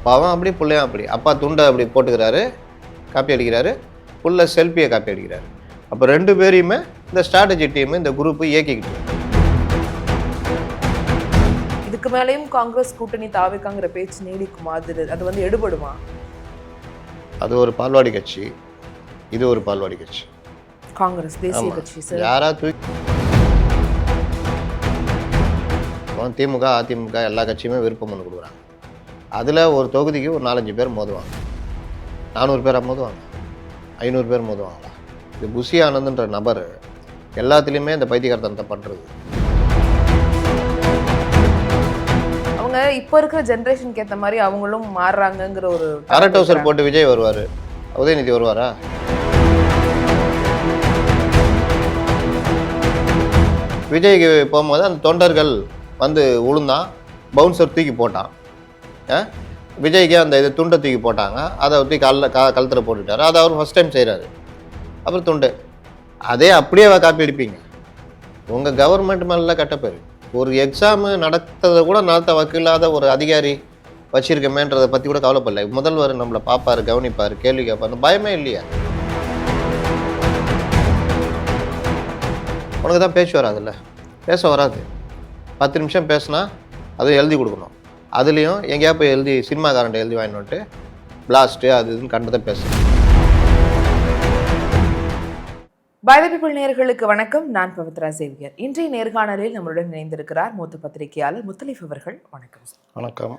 பாவம் அப்படி பிள்ளையும் அப்படி. அப்பா துண்டை அப்படி போட்டுக்கிறாரு, காப்பி அடிக்கிறாரு, புள்ள செல்ஃபியை காப்பி அடிக்கிறாரு. அப்போ 2 பேரையுமே இந்த ஸ்ட்ராட்டஜி டீம் இந்த குரூப் இயக்கிக்கிட்டு. இதுக்கு மேலேயும் காங்கிரஸ் கூட்டணி தாவேக்காங்கிற பேச்சு நீடிக்குமா? அது வந்து எடுபடுமா? அது ஒரு பால்வாடி கட்சி, இது ஒரு பால்வாடி கட்சி. காங்கிரஸ் தேசிய கட்சி சார். யாரா தூக்கி திமுக அதிமுக எல்லா கட்சியுமே விருப்பம் பண்ணி கொடுக்குறாங்க. அதில் ஒரு தொகுதிக்கு ஒரு 4-5 பேர் மோதுவாங்க. 400 பேராக மோதுவாங்க, 500 பேர் மோதுவாங்களா? இது புஷி ஆனந்த்ன்ற நபர் எல்லாத்துலேயுமே இந்த பைத்தியகாரத்தனத்தை பண்ணுறது. அவங்க இப்போ இருக்கிற ஜென்ரேஷனுக்கு ஏற்ற மாதிரி அவங்களும் மாறுறாங்கங்கிற ஒரு அரட்டோசர் போட்டு விஜய் வருவார், உதயநிதி வருவாரா? விஜய்க்கு போகும்போது அந்த தொண்டர்கள் வந்து உளுந்தான், பவுன்சர் தூக்கி போட்டான். விஜய்க்கு அந்த இது துண்டை தூக்கி போட்டாங்க, அதை தூக்கி கழுத்தில் போட்டுட்டாரு. அதை அவர் ஃபஸ்ட் டைம் செய்கிறாரு. அப்புறம் துண்டு அதே அப்படியே காப்பி அடிப்பீங்க. உங்கள் கவர்மெண்ட் மேலே கட்டப்பேர். ஒரு எக்ஸாமு நடத்ததை கூட நடத்த வக்கில்லாத ஒரு அதிகாரி வச்சிருக்கமேன்றதை பற்றி கூட கவலைப்படல. முதல்வர் நம்மளை பார்ப்பார், கவனிப்பார், கேள்வி கேட்பார், பயமே இல்லையா? உனக்கு தான் பேச்சு வராதுல்ல, பேச வராது. 10 நிமிஷம் பேசினா அதை எழுதி கொடுக்கணும். அதுலேயும் எங்கேயா போய் எழுதி சினிமாக்காரன்ட்ட எழுதி வாங்கிட்டு பிளாஸ்ட்டு அது இதுன்னு கண்டதை பேசணும். பை தி பீப்பிள் நேயர்களுக்கு வணக்கம். நான் பவித்ரா சேவியர். இன்றைய நேர்காணலில் நம்மளுடன் இணைந்திருக்கிறார் மூத்த பத்திரிகையாளர் முத்தலீஃப் அவர்கள். வணக்கம் சார். வணக்கம்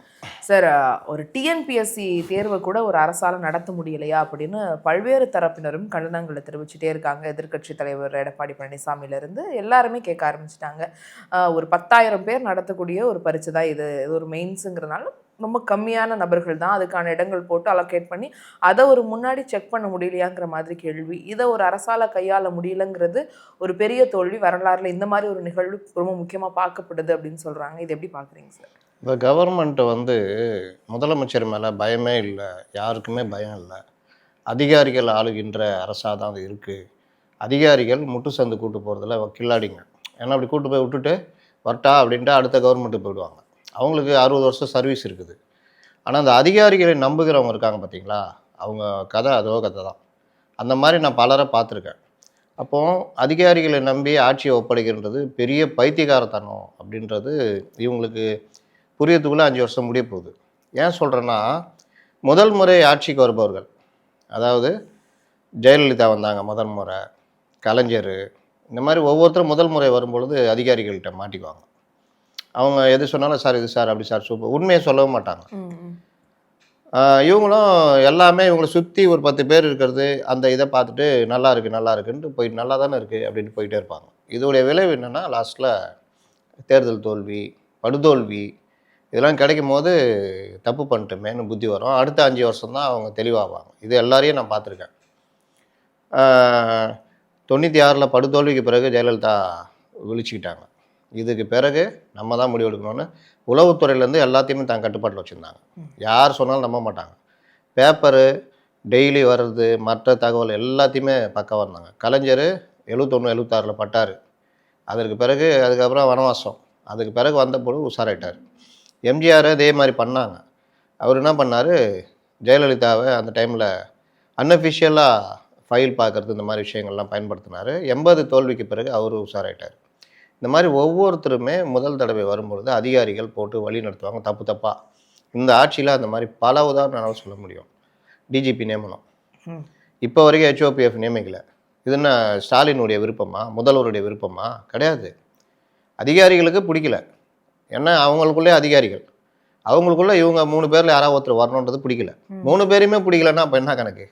சார். ஒரு டிஎன்பிஎஸ்சி தேர்வை கூட ஒரு அரசால் நடத்த முடியலையா அப்படின்னு பல்வேறு தரப்பினரும் கண்டனங்களை தெரிவிச்சுட்டே இருக்காங்க. எதிர்க்கட்சி தலைவர் எடப்பாடி பழனிசாமியிலிருந்து எல்லாருமே கேட்க ஆரம்பிச்சிட்டாங்க. ஒரு 10,000 பேர் நடத்தக்கூடிய ஒரு பரீட்சை தான் இது ஒரு மெயின்ஸுங்கிறதுனால ரொம்ப கம்மியான நபர்கள் தான் அதுக்கான இடங்கள் போட்டு அலோகேட் பண்ணி அதை ஒரு முன்னாடி செக் பண்ண முடியலையாங்கிற மாதிரி கேள்வி. இதை ஒரு அரசால கையாள முடியலங்கிறது ஒரு பெரிய தோல்வி. வரலாறுல இந்த மாதிரி ஒரு நிகழ்வு ரொம்ப முக்கியமாக பார்க்கப்படுது அப்படின்னு சொல்கிறாங்க. இது எப்படி பார்க்குறீங்க சார்? இப்போ கவர்மெண்ட்டு வந்து முதலமைச்சர் மேலே பயமே இல்லை, யாருக்குமே பயம் இல்லை. அதிகாரிகள் ஆளுகின்ற அரசாக தான் அது இருக்குது. அதிகாரிகள் முட்டு சந்து கூட்டு போகிறதுல கில்லாடிங்க. ஏன்னா அப்படி கூட்டு போய் விட்டுட்டு வரட்டா அப்படின்ட்டு அடுத்த கவர்மெண்ட்டு போயிடுவாங்க. அவங்களுக்கு 60 வருஷம் சர்வீஸ் இருக்குது. ஆனால் அந்த அதிகாரிகளை நம்புகிறவங்க இருக்காங்க பார்த்தீங்களா, அவங்க கதை அதோ கதை தான். அந்த மாதிரி நான் பலரை பார்த்துருக்கேன். அப்போது அதிகாரிகளை நம்பி ஆட்சியை ஒப்படைக்கின்றது பெரிய பைத்தியகாரத்தனம் அப்படின்றது இவங்களுக்கு புரியத்துக்குள்ளே 5 வருஷம் முடிய போகுது. ஏன் சொல்கிறேன்னா, முதல் முறை ஆட்சிக்கு வருபவர்கள், அதாவது ஜெயலலிதா வந்தாங்க முதல் முறை, கலைஞர், இந்த மாதிரி ஒவ்வொருத்தரும் முதல் முறை வரும்பொழுது அதிகாரிகள்கிட்ட மாட்டிக்குவாங்க. அவங்க எது சொன்னாலும் சார் இது சார் அப்படி சார் சூப்பர், உண்மையை சொல்லவும் மாட்டாங்க. இவங்களும் எல்லாமே இவங்களை சுற்றி ஒரு 10 பேர் இருக்கிறது, அந்த இதை பார்த்துட்டு நல்லா இருக்குன்ட்டு போயிட்டு நல்லா தானே இருக்குது அப்படின்ட்டு போயிட்டே இருப்பாங்க. இதோடைய விளைவு என்னென்னா, லாஸ்ட்டில் தேர்தல் தோல்வி, படுதோல்வி இதெல்லாம் கிடைக்கும் போது தப்பு பண்ணிட்டோமேனு புத்தி வரும். அடுத்த 5 வருஷம் தான் அவங்க தெளிவாவாங்க. இது எல்லாரையும் நான் பார்த்துருக்கேன். 96 படுதோல்விக்கு பிறகு ஜெயலலிதா விழிச்சிக்கிட்டாங்க. இதுக்கு பிறகு நம்ம தான் முடிவெடுக்கணும்னு உளவுத்துறையிலேருந்து எல்லாத்தையுமே தான் கட்டுப்பாட்டில் வச்சுருந்தாங்க. யார் சொன்னாலும் நம்ப மாட்டாங்க. பேப்பரு டெய்லி வர்றது, மற்ற தகவல் எல்லாத்தையுமே பக்கமாக இருந்தாங்க. கலைஞர் 71 76 பட்டார். அதுக்கப்புறம் வனவாசம், அதுக்கு பிறகு வந்தபோது உஷாராயிட்டார். எம்ஜிஆர் இதே மாதிரி பண்ணாங்க. அவர் என்ன பண்ணார், ஜெயலலிதாவை அந்த டைமில் அன்அஃபிஷியலாக ஃபைல் பார்க்குறது இந்த மாதிரி விஷயங்கள்லாம் பயன்படுத்தினார். 80 தோல்விக்கு பிறகு அவர் உஷாராயிட்டார். இந்த மாதிரி ஒவ்வொருத்தருமே முதல் தடவை வரும்பொழுது அதிகாரிகள் போட்டு வழி நடத்துவாங்க தப்பாக. இந்த ஆட்சியில் அந்த மாதிரி பல உதாரணம் சொல்ல முடியும். டிஜிபி நியமனம் இப்போ வரைக்கும் HOPF நியமிக்கலை. இது என்ன ஸ்டாலினுடைய விருப்பமா, முதல்வருடைய விருப்பமா? கிடையாது. அதிகாரிகளுக்கு பிடிக்கல. ஏன்னா அவங்களுக்குள்ளே அதிகாரிகள், அவங்களுக்குள்ளே இவங்க 3 பேரில் யாராவது ஒருத்தர் வரணுன்றது பிடிக்கல. 3 பேரையுமே பிடிக்கலன்னா அப்போ என்ன கணக்கு?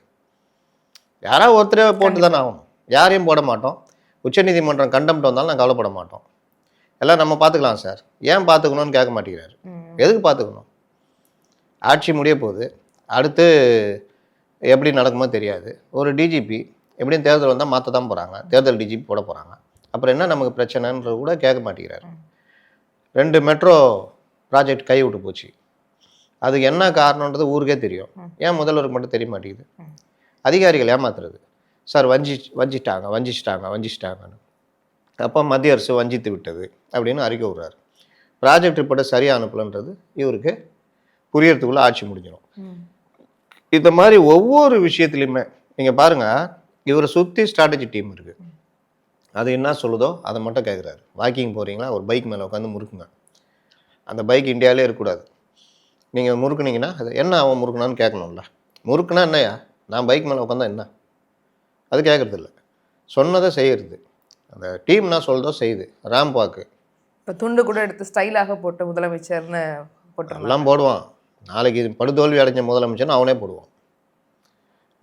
யாராவது ஒருத்தரே போட்டு தானே ஆகணும். யாரையும் போட மாட்டோம். உச்சநீதிமன்றம் கண்டெம்ட் வந்தாலும் நான் கவலைப்பட மாட்டோம். எல்லாம் நம்ம பார்த்துக்கலாம் சார். ஏன் பார்த்துக்கணும்னு கேட்க மாட்டேங்கிறாரு. எதுக்கு பார்த்துக்கணும்? ஆட்சி முடிய போகுது. அடுத்து எப்படி நடக்குமோ தெரியாது. ஒரு டிஜிபி எப்படியும் தேர்தல் வந்தால் மாற்ற தான் போகிறாங்க. தேர்தல் டிஜிபி போட போகிறாங்க. அப்புறம் என்ன நமக்கு பிரச்சனைன்றது கூட கேட்க மாட்டேங்கிறாரு. 2 மெட்ரோ ப்ராஜெக்ட் கை விட்டு போச்சு. அதுக்கு என்ன காரணன்றது ஊருக்கே தெரியும். ஏன் முதல்வருக்கு மட்டும் தெரிய மாட்டேங்குது? அதிகாரிகள் ஏமாத்துறது. சார் வஞ்சிச்சிட்டாங்கன்னு. அப்போ மத்திய அரசு வஞ்சித்து விட்டது அப்படின்னு அறிக்கை விடுறாரு. ப்ராஜெக்ட் ரிப்போர்ட்டை சரியாக அனுப்பலன்றது இவருக்கு புரியறதுக்குள்ளே ஆட்சி முடிஞ்சிடும். இந்த மாதிரி ஒவ்வொரு விஷயத்துலையுமே நீங்கள் பாருங்கள், இவரை சுற்றி ஸ்ட்ராட்டஜி டீம் இருக்குது. அது என்ன சொல்லுதோ அதை மட்டும் கேட்குறாரு. வாக்கிங் போகிறீங்களா, ஒரு பைக் மேலே உட்காந்து முறுக்குங்க. அந்த பைக் இந்தியாவிலே இருக்கக்கூடாது. நீங்கள் முறுக்குனீங்கன்னா அது என்ன அவன் முறுக்குனான்னு கேட்கணும்ல. முறுக்குனா என்னையா, நான் பைக் மேலே உட்காந்தா என்ன, அது கேட்குறது இல்லை. சொன்னதை செய்கிறது. அந்த டீம் என்ன சொல்லுதோ செய்யுது. ரேம்ப் வாக்கு இப்போ துண்டு கூட எடுத்து ஸ்டைலாக போட்ட முதலமைச்சர்னு போட்டுருலாம். எல்லாம் போடுவான். நாளைக்கு படுதோல்வி அடைஞ்ச முதலமைச்சர்னு அவனே போடுவான்.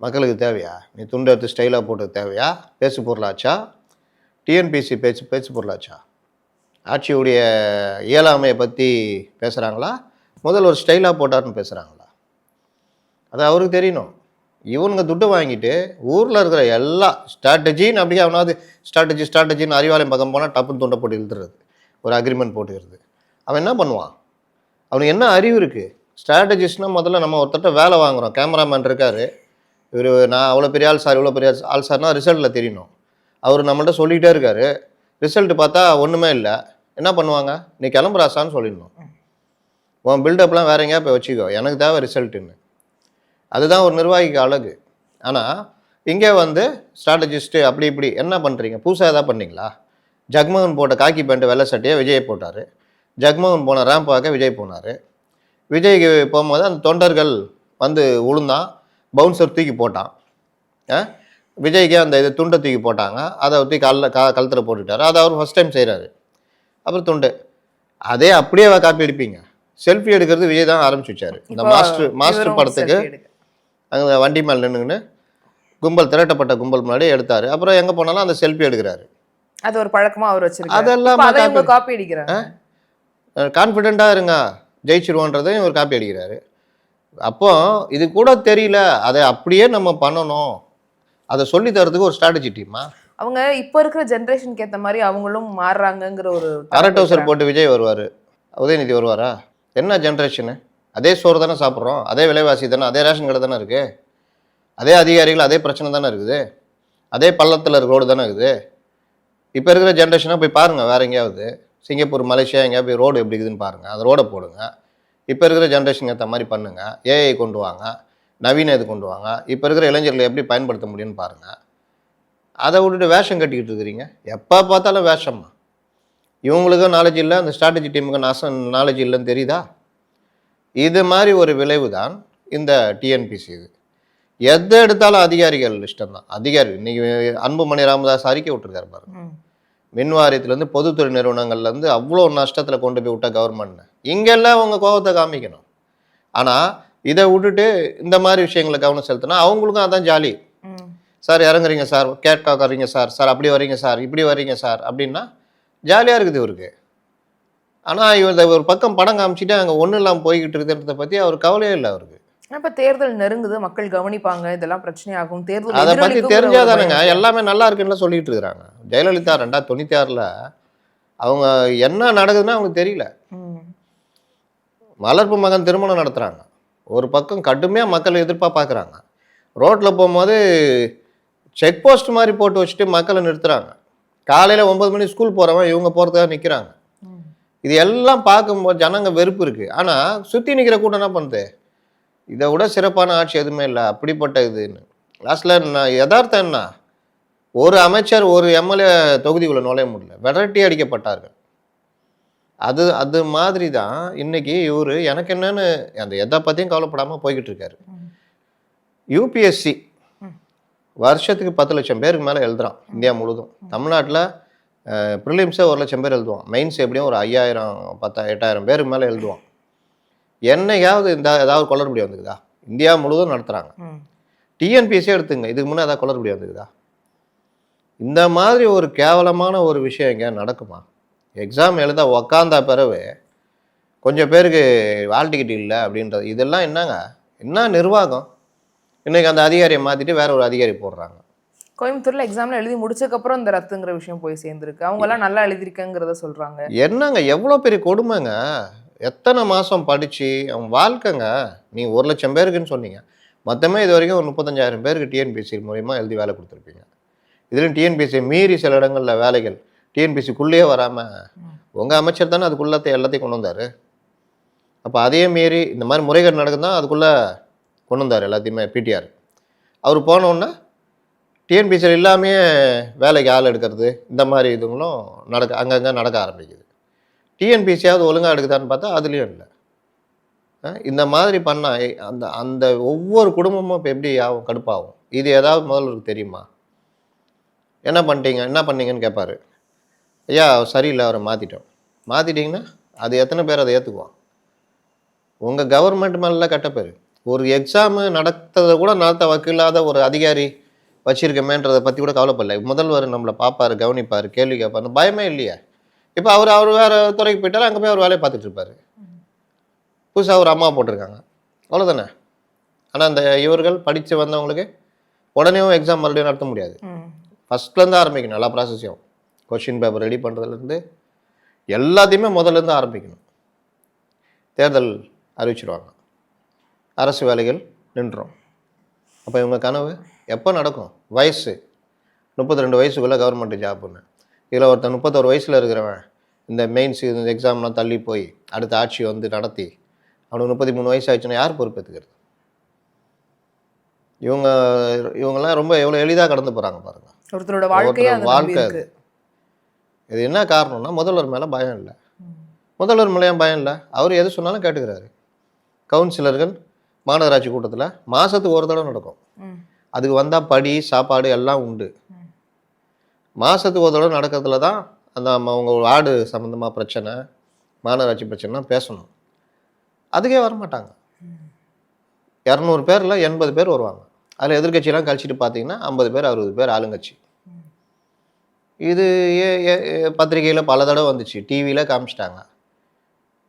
மக்களுக்கு தேவையா? நீ துண்டு எடுத்து ஸ்டைலாக போட்டது தேவையா? பேசு பொருளாச்சா? டிஎன்பிசி பேச்சு பொருளாச்சா? ஆட்சியுடைய இயலாமையை பற்றி பேசுகிறாங்களா, முதல்ல ஒரு ஸ்டைலாக போட்டார்னு பேசுகிறாங்களா? அது அவருக்கு தெரியணும். இவனுங்க துட்டு வாங்கிட்டு ஊரில் இருக்கிற எல்லா ஸ்ட்ராட்டஜின்னு அப்படியே அவனாவது ஸ்ட்ராட்டஜின்னு அறிவாலயம் பக்கம் போனால் டப்புன்னு துண்டை போட்டு இழுத்துறது, ஒரு அக்ரிமெண்ட் போட்டுக்கிறது. அவன் என்ன பண்ணுவான்? அவனுக்கு என்ன அறிவு இருக்குது? ஸ்ட்ராட்டஜிஸ்ட்னால் முதல்ல நம்ம ஒருத்தட்ட வேலை வாங்குகிறோம். கேமராமேன் இருக்கார், இவர் நான் அவ்வளோ பெரிய ஆள் சார், இவ்வளோ பெரிய ஆள் சார்னால் ரிசல்ட்டில் தெரியணும். அவர் நம்மள்ட்ட சொல்லிகிட்டே இருக்கார், ரிசல்ட்டு பார்த்தா ஒன்றுமே இல்லை. என்ன பண்ணுவாங்க? நீ கிளம்புறாசான்னு சொல்லிடணும். உன் பில்டப்லாம் வேற எங்கேயா போய் வச்சுக்கோ, எனக்கு தேவை ரிசல்ட்டுன்னு. அதுதான் ஒரு நிர்வாகிக்கு அழகு. ஆனால் இங்கே வந்து ஸ்ட்ராட்டஜிஸ்ட்டு அப்படி இப்படி என்ன பண்ணுறீங்க? புதுசாக எதாவது பண்ணீங்களா? ஜக்மோகன் போட்ட காக்கி பேண்ட்டு வெள்ளை சட்டையை விஜய் போட்டார். ஜக்மோகன் போன ரேம்ப் பார்க்க விஜய் போனார். விஜய்க்கு போகும்போது அந்த தொண்டர்கள் வந்து உளுந்தான், பவுன்சர் தூக்கி போட்டான். விஜய்க்கு அந்த இது துண்டை தூக்கி போட்டாங்க, அதை தூக்கி கழுத்தில் போட்டுட்டார். அதை அவர் ஃபஸ்ட் டைம் செய்கிறாரு. அப்புறம் துண்டு அதே அப்படியே காப்பி எடுப்பீங்க. செல்ஃபி எடுக்கிறது விஜய் தான் ஆரம்பிச்சு வச்சார். இந்த மாஸ்டர் படத்துக்கு அங்கே வண்டி மேலே நின்றுன்னு திரட்டப்பட்ட கும்பல் முன்னாடி எடுத்தார். அப்புறம் எங்கே போனாலும் அந்த செல்ஃபி எடுக்கிறாரு. அது ஒரு பழக்கமாக அவர் வச்சிருக்காரு. அதெல்லாம் காப்பி அடிக்கிறாங்க. கான்ஃபிடென்ட்டாக இருங்க, ஜெயிச்சிருவோன்றதையும் ஒரு காப்பி அடிக்கிறாரு. அப்போ இது கூட தெரியல, அதை அப்படியே நம்ம பண்ணணும், அதை சொல்லி தரதுக்கு ஒரு ஸ்ட்ராட்டஜி டீமா? அவங்க இப்போ இருக்கிற ஜென்ரேஷனுக்கு ஏற்ற மாதிரி அவங்களும் மாறுறாங்கங்கிற ஒரு அரட்டோசர் போட்டு விஜய் வருவார், உதயநிதி வருவாரா? என்ன ஜென்ரேஷனு? அதே சோறு தானே சாப்பிட்றோம், அதே விலைவாசி தானே, அதே ரேஷன் கடை தானே இருக்குது, அதே அதிகாரிகள், அதே பிரச்சனை தானே இருக்குது, அதே பள்ளத்தில் இருக்க ரோடு தானே இருக்குது. இப்போ இருக்கிற ஜென்ரேஷனாக போய் பாருங்கள், வேறு எங்கேயாவது சிங்கப்பூர், மலேசியா எங்கேயா போய் ரோடு எப்படி இருக்குதுன்னு பாருங்கள், அந்த ரோடை போடுங்க. இப்போ இருக்கிற ஜென்ரேஷனுக்கு ஏற்ற மாதிரி பண்ணுங்கள். ஏஐ கொண்டு வாங்க, நவீன இது கொண்டு வாங்க. இப்போ இருக்கிற இளைஞர்களை எப்படி பயன்படுத்த முடியும்னு பாருங்கள். அதை விட்டுட்டு வேஷம் கட்டிக்கிட்டு இருக்கிறீங்க. எப்போ பார்த்தாலும் வேஷம்மா. இவங்களுக்கும் நாலேஜ் இல்லை, அந்த ஸ்ட்ராட்டஜி டீமுக்கு நாலேஜ் இல்லைன்னு தெரியுதா? இது மாதிரி ஒரு விளைவு தான் இந்த டிஎன்பிசி. இது எதை எடுத்தாலும் அதிகாரிகள் இஷ்டம் தான். அதிகாரி இன்னைக்கு அன்புமணி ராமதாஸ் அறிக்கை விட்டுருக்காரு பாருங்க. மின் வாரியத்துலேருந்து பொதுத்துறை நிறுவனங்கள்லேருந்து அவ்வளோ நஷ்டத்தில் கொண்டு போய் விட்ட கவர்மெண்ட்னு. இங்கெல்லாம் அவங்க கோபத்தை காமிக்கணும். ஆனால் இதை விட்டுட்டு இந்த மாதிரி விஷயங்களை கவனம் செலுத்தினா அவங்களுக்கும் அதான் ஜாலி. சார் இறங்குறீங்க சார், கேட்க வரீங்க சார், சார் அப்படி வரீங்க சார், இப்படி வரீங்க சார் அப்படின்னா ஜாலியாக இருக்குது இவருக்கு. ஆனால் இவர் ஒரு பக்கம் படம் காமிச்சிட்டு அங்கே ஒன்றும் இல்லாமல் போய்கிட்டு இருக்குன்றதை பற்றி அவர் கவலையே இல்லை அவருக்கு. இப்போ தேர்தல் நெருங்குது, மக்கள் கவனிப்பாங்க, இதெல்லாம் பிரச்சனையாகும், தேர்தல் அதை பற்றி தெரிஞ்சாதானுங்க எல்லாமே நல்லா இருக்குன்னு சொல்லிட்டு இருக்கிறாங்க. ஜெயலலிதா 2096 அவங்க என்ன நடக்குதுன்னு அவங்களுக்கு தெரியல. வளர்ப்பு மகன் திருமணம் நடத்துகிறாங்க, ஒரு பக்கம் கடுமையாக மக்கள் எதிர்ப்பாக பார்க்குறாங்க. ரோட்டில் போகும்போது செக் போஸ்ட் மாதிரி போட்டு வச்சுட்டு மக்களை நிறுத்துகிறாங்க. காலையில் 9 மணி ஸ்கூல் போகிறவன் இவங்க போகிறதுக்காக நிற்கிறாங்க. இது எல்லாம் பார்க்கும்போது ஜனங்க வெறுப்பு இருக்குது. ஆனால் சுற்றி நிற்கிற கூட்டம் என்ன பண்ணுது? இதை விட சிறப்பான ஆட்சி எதுவுமே இல்லை, அப்படிப்பட்ட இதுன்னு. லாஸ்ட்டில் நான் யதார்த்தம் என்ன, ஒரு அமைச்சர் ஒரு எம்எல்ஏ தொகுதிக்குள்ளே நுழைய முடியல, விரட்டி அடிக்கப்பட்டார்கள். அது மாதிரி தான் இன்னைக்கு இவர் எனக்கு என்னன்னு அந்த எதை பற்றியும் கவலைப்படாமல் போய்கிட்டு இருக்காரு. யூபிஎஸ்சி வருஷத்துக்கு 10 லட்சம் பேருக்கு மேலே எழுதுறான் இந்தியா முழுதும். தமிழ்நாட்டில் ப்ரிலிம்ஸே 1 லட்சம் பேர் எழுதுவான், மெயின்ஸ் எப்படியும் ஒரு 5000 8,000 பேருக்கு மேலே எழுதுவான். என்னையாவது ஏதாவது குளறுபடி வந்துக்குதா? இந்தியா முழுவதும் நடத்துகிறாங்க. டிஎன்பிஎஸ்சி எடுத்துங்க, இதுக்கு முன்னே ஏதாவது குளறுபடி வந்துக்குதா? இந்த மாதிரி ஒரு கேவலமான ஒரு விஷயம் எங்கேயா நடக்குமா? எக்ஸாம் எழுத உக்காந்தா பிறகு கொஞ்சம் பேருக்கு வால் டிக்கெட் இல்லை அப்படின்றது, இதெல்லாம் என்னங்க, என்ன நிர்வாகம்? இன்றைக்கி அந்த அதிகாரியை மாற்றிட்டு வேற ஒரு அதிகாரி போடுறாங்க. கோயம்புத்தூரில் எக்ஸாமில் எழுதி முடிச்சதுக்கப்புறம் இந்த ரத்துங்கிற விஷயம் போய் சேர்ந்துருக்கு. அவங்கெல்லாம் நல்லா எழுதியிருக்கேங்கிறத சொல்கிறாங்க. என்னங்க எவ்வளோ பெரிய கொடுமைங்க. எத்தனை மாதம் படித்து அவன் வாழ்க்கைங்க. நீ 1 லட்சம் பேருக்குன்னு சொன்னீங்க, மொத்தமே இது வரைக்கும் ஒரு 35,000 பேருக்கு டிஎன்பிஎஸ்சி மூலிமா எழுதி வேலை கொடுத்துருப்பீங்க. இதுலையும் டிஎன்பிஎஸ்சி மீறி சில இடங்களில் வேலைகள் டிஎன்பிஎஸ்சிக்குள்ளேயே வராமல் உங்கள் அமைச்சர் தானே அதுக்குள்ளே எல்லாத்தையும் கொண்டு வந்தார். அப்போ அதே மீறி இந்த மாதிரி முறைகேடு நடக்குதுன்னா அதுக்குள்ளே கொண்டு வந்தார் எல்லாத்தையுமே பிடிஆர். அவர் போனோன்னே டிஎன்பிசியில் இல்லாமே வேலைக்கு ஆள் எடுக்கிறது இந்த மாதிரி இதுங்களும் அங்கங்கே நடக்க ஆரம்பிக்குது. டிஎன்பிசியாவது ஒழுங்காக எடுக்குதான்னு பார்த்தா அதுலேயும் இல்லை. இந்த மாதிரி பண்ணால் அந்த அந்த ஒவ்வொரு குடும்பமும் இப்போ எப்படி ஆகும், கடுப்பாகும். இது ஏதாவது முதல்வருக்கு தெரியுமா? என்ன பண்ணீங்கன்னு கேட்பாரு. ஐயா சரியில்லை, அவரை மாற்றிட்டோம். மாற்றிட்டிங்கன்னா அது எத்தனை பேர் அதை ஏற்றுக்குவான்? உங்கள் கவர்மெண்ட் மேலே கெட்ட பேர். ஒரு எக்ஸாமு நடத்ததை கூட நடத்த வக்கில்லாத ஒரு அதிகாரி வச்சிருக்கமேன்றதை பற்றி கூட கவலைப்படல. முதல்வர் நம்மளை பார்ப்பார், கவனிப்பார், கேள்வி கேட்பார், பயமே இல்லையா? இப்போ அவர் வேறு துறைக்கு போயிட்டாலும் அங்கே போய் அவர் வேலையை பார்த்துட்டு இருப்பார். புதுசாக ஒரு அம்மா போட்டிருக்காங்க, அவ்வளோதானே. ஆனால் அந்த இவர்கள் படித்து வந்தவங்களுக்கு உடனே எக்ஸாம் மறுபடியும் நடத்த முடியாது. ஃபஸ்ட்லேருந்து ஆரம்பிக்கணும். எல்லா ப்ராசஸையும் கொஷின் பேப்பர் ரெடி பண்ணுறதுலேருந்து எல்லாத்தையுமே முதல்லேருந்து ஆரம்பிக்கணும். தேர்தல் அறிவிச்சிடுவாங்க, அரசு வேலைகள் நின்றோம். அப்போ இவங்க கனவு எப்போ நடக்கும்? வயசு 32 வயசுக்குள்ளே கவர்மெண்ட் ஜாப்புன்னு. இதில் ஒருத்தன் 31 வயசில் இருக்கிறவன் இந்த மெயின்ஸு இந்த எக்ஸாம்லாம் தள்ளி போய் அடுத்த ஆட்சி வந்து நடத்தி அவனுக்கு 33 வயசு ஆயிடுச்சுன்னா யார் பொறுப்பேற்றுக்கிறது? இவங்கெல்லாம் ரொம்ப எவ்வளோ எளிதாக கடந்து போகிறாங்க பாருங்கள். ஒருத்தரோட வாழ்க்கை அது. இது என்ன காரணம்னா முதல்வர் மேலே பயம் இல்லை. முதல்வர் மேலேயும் பயம் இல்லை. அவர் எது சொன்னாலும் கேட்டுக்கிறாரு. கவுன்சிலர்கள் மாநகராட்சி கூட்டத்தில் மாதத்துக்கு ஒரு தடவை நடக்கும். அதுக்கு வந்தால் படி சாப்பாடு எல்லாம் உண்டு. மாதத்துக்கு ஒரு தடவை நடக்கிறதுல தான் அந்த அவங்க வார்டு சம்மந்தமாக பிரச்சனை, மாநகராட்சி பிரச்சனைனா பேசணும். அதுக்கே வரமாட்டாங்க. 200 பேரில் 80 பேர் வருவாங்க. அதில் எதிர்கட்சியெல்லாம் கழிச்சிட்டு பார்த்தீங்கன்னா 50 பேர் 60 பேர் ஆளுங்கட்சி. இது பத்திரிகையில் பல தடவை வந்துச்சு, டிவியில் காமிச்சிட்டாங்க.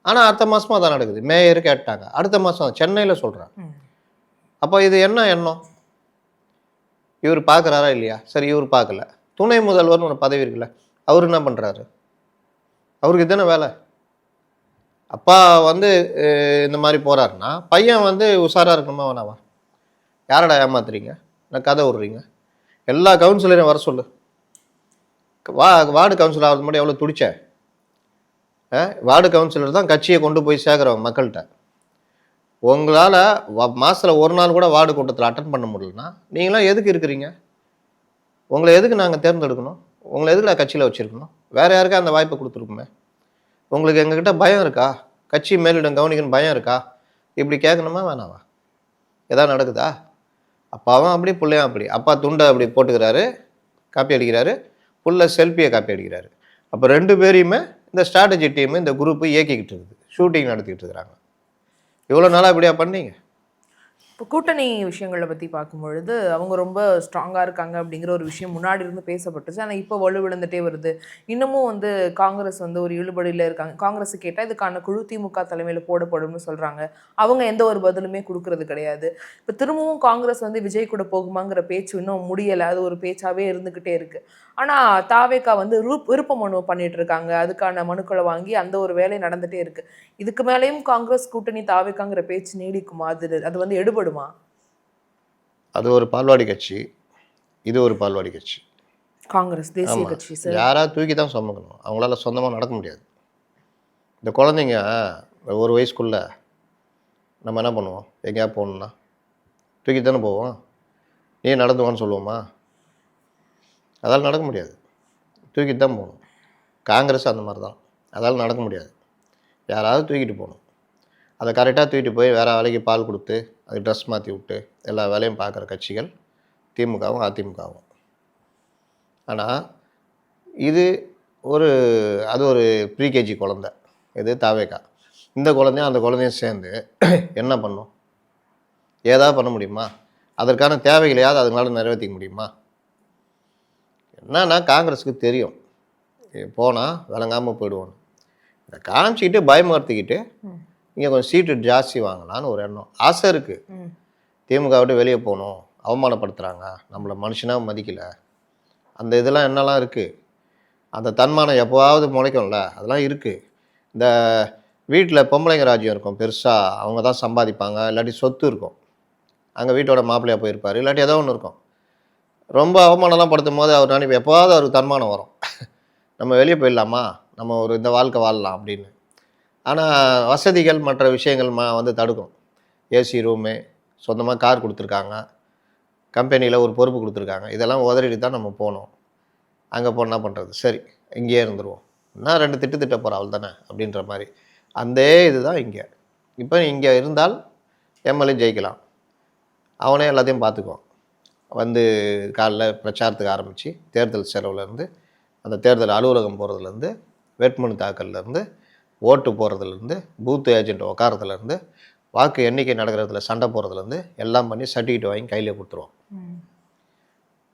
ஆனால் அடுத்த மாதமாக தான் நடக்குது. மேயர் கேட்டாங்க, அடுத்த மாதம் சென்னையில் சொல்கிறாங்க. அப்போ இது என்ன எண்ணம்? இவர் பார்க்குறாரா இல்லையா? சரி, இவர் பார்க்கல. துணை முதல்வர்னு ஒரு பதவி இருக்குல்ல, அவர் என்ன பண்ணுறாரு? அவருக்கு இதுதானே வேலை. அப்பா வந்து இந்த மாதிரி போகிறாருன்னா பையன் வந்து உஷாராக இருக்கணுமா வேணாவா? யாரடா ஏமாத்துறீங்க, நான் கதை விட்றீங்க? எல்லா கவுன்சிலரையும் வர சொல்லு. வார்டு கவுன்சிலர் ஆகிறது மட்டும் எவ்வளோ துடிச்சேன். வார்டு கவுன்சிலர் தான் கட்சியை கொண்டு போய் சேர்க்குறவங்க மக்கள்கிட்ட. உங்களால் மாதத்தில் ஒரு நாள் கூட வார்டு கூட்டத்தில் அட்டன் பண்ண முடியலன்னா நீங்களாம் எதுக்கு இருக்கிறீங்க? உங்களை எதுக்கு நாங்கள் தேர்ந்தெடுக்கணும்? உங்களை எதுக்கு நான் கட்சியில் வச்சுருக்கணும்? வேறு யாருக்கா அந்த வாய்ப்பை கொடுத்துருக்குமே. உங்களுக்கு எங்ககிட்ட பயம் இருக்கா? கட்சி மேலிடம் கவனிக்கணும் பயம் இருக்கா? இப்படி கேட்கணுமா வேணாவா? எதாவது நடக்குதா? அப்பாவும் அப்படி பிள்ளையும் அப்படி. அப்பா துண்டை அப்படி போட்டுக்கிறாரு, காப்பி அடிக்கிறாரு, புள்ள செல்ஃபியை காப்பி அடிக்கிறாரு. அப்போ 2 பேரையுமே இந்த ஸ்ட்ராட்டஜி டீம் இந்த குரூப்பு இயக்கிக்கிட்டு இருக்குது, ஷூட்டிங் நடத்திக்கிட்டு இருக்கிறாங்க. இவ்வளோ நாளாக இப்படியா பண்ணீங்க? இப்போ கூட்டணி விஷயங்களை பற்றி பார்க்கும்பொழுது அவங்க ரொம்ப ஸ்ட்ராங்காக இருக்காங்க அப்படிங்கிற ஒரு விஷயம் முன்னாடி இருந்து பேசப்பட்டுச்சு. ஆனால் இப்போ வலுவிழந்துட்டே வருது. இன்னமும் வந்து காங்கிரஸ் வந்து ஒரு இழுபடியில் இருக்காங்க. காங்கிரஸ் கேட்டால் இதுக்கான குழு திமுக தலைமையில் போடப்படும்னு சொல்கிறாங்க. அவங்க எந்த ஒரு பதிலுமே கொடுக்கறது கிடையாது. இப்போ திரும்பவும் காங்கிரஸ் வந்து விஜய் கூட போகுமாங்கிற பேச்சு இன்னும் முடியலை. அது ஒரு பேச்சாகவே இருந்துக்கிட்டே இருக்குது. ஆனால் தாவேக்கா வந்து விருப்ப மனு பண்ணிட்டு இருக்காங்க. அதுக்கான மனுக்களை வாங்கி அந்த ஒரு வேலை நடந்துகிட்டே இருக்குது. இதுக்கு மேலேயும் காங்கிரஸ் கூட்டணி தாவேக்காங்கிற பேச்சு நீடிக்குமா? அது வந்து எடுபடுமா? அது ஒரு பால்வாடி கட்சி, இது ஒரு பால்வாடி கட்சி. காங்கிரஸ் தேசிய கட்சி சார். யாராவது தூக்கி தான் சுமக்கணும். அவங்களால சொந்தமாக நடக்க முடியாது. இந்த குழந்தைங்க ஒரு வயசுக்குள்ள நம்ம என்ன பண்ணுவோம்? எங்கேயா போகணுன்னா தூக்கி தானே போவோம். நீ நடந்துவான்னு சொல்லுவோமா? அதால் நடக்க முடியாது. தூக்கிட்டு தான் போகணும். காங்கிரஸ் அந்த மாதிரி தான். அதால் நடக்க முடியாது. யாராவது தூக்கிட்டு போகணும். அதை கரெக்டாக தூக்கிட்டு போய் வேறு வேலைக்கு பால் கொடுத்து அது ட்ரெஸ் மாற்றி விட்டு எல்லா வேலையும் பார்க்குற கட்சிகள் திமுகவும் அதிமுகவும். ஆனால் இது அது ஒரு ப்ரீகேஜி குழந்தை. இது தாவேக்கா. இந்த குழந்தையும் அந்த குழந்தையும் சேர்ந்து என்ன பண்ணும்? ஏதாவது பண்ண முடியுமா? அதற்கான தேவைகளையாவது அதுங்களால நிறைவேற்றிக்க முடியுமா? என்னன்னா காங்கிரஸுக்கு தெரியும் போனால் விளங்காமல் போயிடுவோன்னு. இதை காமிச்சிக்கிட்டு பயமுறுத்திக்கிட்டு இங்கே கொஞ்சம் சீட்டு ஜாஸ்தி வாங்கலான்னு ஒரு எண்ணம், ஆசை இருக்குது. திமுக விட்டு வெளியே போகணும், அவமானப்படுத்துகிறாங்க, நம்மளை மனுஷனாக மதிக்கலை, அந்த இதெல்லாம் என்னெல்லாம் இருக்குது. அந்த தன்மானம் எப்போவாவது முளைக்கும்ல, அதெல்லாம் இருக்குது. இந்த வீட்டில் பொம்பளைங்க ராஜ்யம் இருக்கும் பெருசாக, அவங்க தான் சம்பாதிப்பாங்க, இல்லாட்டி சொத்து இருக்கும், அங்கே வீட்டோட மாப்பிள்ளையாக போயிருப்பார், இல்லாட்டி ஏதோ ஒன்று இருக்கும். ரொம்ப அவமானம்லாம் படுத்தும் போது அவர் நினைப்பு எப்போவாவது அவருக்கு தன்மானம் வரும், நம்ம வெளியே போயிடலாமா, நம்ம இந்த வாழ்க்கை வாழலாம் அப்படின்னு. ஆனால் வசதிகள் மற்ற விஷயங்கள் வந்து தடுக்கும். ஏசி ரூமு, சொந்தமாக கார் கொடுத்துருக்காங்க, கம்பெனியில் ஒரு பொறுப்பு கொடுத்துருக்காங்க. இதெல்லாம் உதறிட்டு தான் நம்ம போனோம். அங்கே போனால் என்ன பண்ணுறது, சரி இங்கேயே இருந்துருவோம், நான் 2 திட்ட போகிறேன் அவள் தானே அப்படின்ற மாதிரி. அந்த இதுதான் இங்கே. இப்போ இங்கே இருந்தால் எம்எல்ஏ ஜெயிக்கலாம், அவனே எல்லாத்தையும் பார்த்துக்குவான். வந்து காலைல பிரச்சாரத்துக்கு ஆரம்பித்து தேர்தல் செலவுலேருந்து, அந்த தேர்தல் அலுவலகம் போகிறதுலேருந்து, வேட்புமனு தாக்கல்லேருந்து, ஓட்டு போகிறதுலேருந்து, பூத் ஏஜென்ட் உட்காரத்துலேருந்து, வாக்கு எண்ணிக்கை நடக்கிறதுல சண்டை போகிறதுலேருந்து எல்லாம் பண்ணி சர்டிஃபிகேட் வாங்கி கையில் கொடுத்துருவோம்.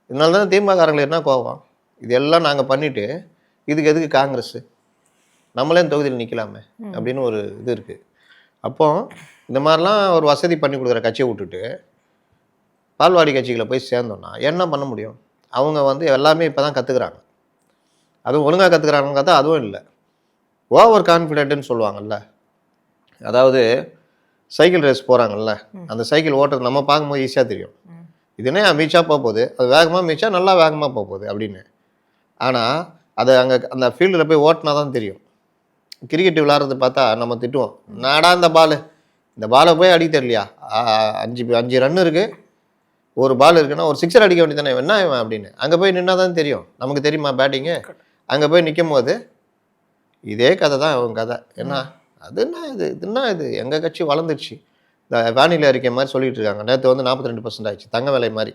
இதனால தான் திமுககாரங்களுக்கு என்ன கோவம், இதெல்லாம் நாங்கள் பண்ணிவிட்டு இதுக்கு எதுக்கு காங்கிரஸ், நம்மளே இந்த தொகுதியில் நிற்கலாமே அப்படின்னு ஒரு இது இருக்குது. அப்போது இந்த மாதிரிலாம் ஒரு வசதி பண்ணி கொடுக்குற கட்சியை விட்டுட்டு பால்வாடி கட்சிகளை போய் சேர்ந்தோன்னா என்ன பண்ண முடியும்? அவங்க வந்து எல்லாமே இப்போ தான் கற்றுக்குறாங்க. அதுவும் ஒழுங்காக கற்றுக்குறாங்கன்னு பார்த்தா அதுவும் இல்லை. ஓவர் கான்ஃபிடென்ட்டுன்னு சொல்லுவாங்கள்ல, அதாவது சைக்கிள் ரேஸ் போகிறாங்கல்ல, அந்த சைக்கிள் ஓட்டுறது நம்ம பார்க்கும்போது ஈஸியாக தெரியும், இதுனே மீச்சா போகுது, அது வேகமாக மீச்சா நல்லா வேகமாக போகுது அப்படின்னு. ஆனால் அதை அங்கே அந்த ஃபீல்டில் போய் ஓட்டினா தான் தெரியும். கிரிக்கெட் விளாட்றது பார்த்தா நம்ம திட்டுவோம், நாடா இந்த பாலை போய் அடிக்க தெரியலையா, 5 ரன் இருக்குது, ஒரு பால் இருக்குன்னா ஒரு 6 அடிக்க வேண்டியதானே, என்ன இவன் அப்படின்னு. அங்கே போய் நின்னா தான் தெரியும், நமக்கு தெரியுமா பேட்டிங்கு. அங்கே போய் நிற்கும் போது இதே கதை தான் அவங்க கதை. என்ன அது, என்ன இது எங்கள் கட்சி வளர்ந்துருச்சு, இந்த வானிலை அறிக்கை மாதிரி சொல்லிகிட்டு இருக்காங்க. நேற்று வந்து 42% ஆயிடுச்சு, தங்க விலை மாதிரி.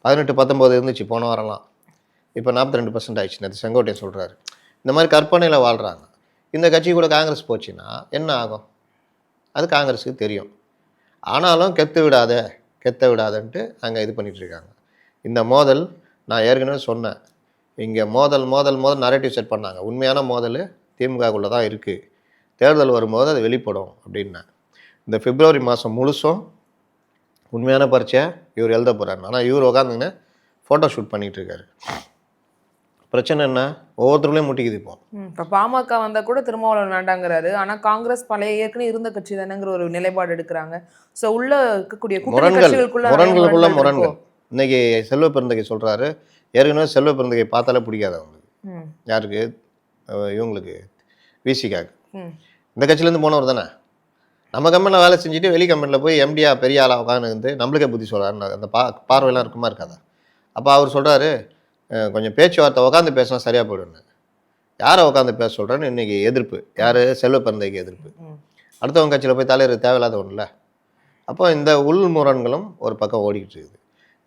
18-19 இருந்துச்சு போன வாரம்லாம், இப்போ 42% ஆயிடுச்சு. நேற்று செங்கோட்டையன் சொல்கிறாரு. இந்த மாதிரி கற்பனையில் வாழ்கிறாங்க. இந்த கட்சி கூட காங்கிரஸ் போச்சுன்னா என்ன ஆகும், அது காங்கிரஸுக்கு தெரியும். ஆனாலும் கெத்த விடாதன்ட்டு அங்கே இது பண்ணிகிட்ருக்காங்க. இந்த மோதல் நான் ஏற்கனவே சொன்னேன், இங்கே மோதல் நரேட்டிவ் செட் பண்ணாங்க. உண்மையான மோதல் திமுகக்குள்ளே தான் இருக்குது, தேர்தல் வரும்போது அது வெளிப்படும் அப்படின்னேன். இந்த பிப்ரவரி மாதம் முழுசும் உண்மையான பரீட்சை இவர் எழுத போகிறாரு. ஆனால் இவர் உட்காந்துங்கன்னு ஃபோட்டோ ஷூட் பண்ணிகிட்டு இருக்காரு. பிரச்சனை என்ன, ஒவ்வொருத்தருக்குள்ளேயும் முட்டிக்குது. இப்போ பாமக வந்தால் கூட திருமாவளவன் வேண்டாங்கிறாரு, ஆனால் காங்கிரஸ் பழைய ஏற்கனவே இருந்த கட்சி தானேங்கிற ஒரு நிலைப்பாடு எடுக்கிறாங்க. ஸோ உள்ள இருக்கக்கூடிய முரண்களுக்குள்ள முரண்கள். இன்னைக்கு செல்வ பெருந்தகை சொல்கிறாரு, ஏற்கனவே செல்வ பெருந்தகை பார்த்தாலே பிடிக்காது அவங்களுக்கு. யாருக்கு, இவங்களுக்கு விசிகாக்கு. இந்த கட்சியிலேருந்து போனவர் தானே, நம்ம கம்பெனியில் வேலை செஞ்சுட்டு வெளி கம்பெனியில் போய் எம்டியா பெரிய ஆளாக உட்காந்து நம்மளுக்கே புத்தி சொல்கிறாருன்னு அந்த பார்வையெல்லாம் இருக்குமா இருக்காதா? அப்போ அவர் சொல்கிறாரு, கொஞ்சம் பேச்சுவார்த்தை உட்காந்து பேசினா சரியாக போயிடுன்னு. யாரை உட்காந்து பேச சொல்கிறேன்னு இன்றைக்கி எதிர்ப்பு, யார், செல்வ பெருந்தகைக்கு எதிர்ப்பு. அடுத்தவங்க கட்சியில் போய் தலைவர் தேவையில்லாத ஒன்றும் இல்லை. அப்போ இந்த உள்முரண்களும் ஒரு பக்கம் ஓடிக்கிட்டு இருக்குது.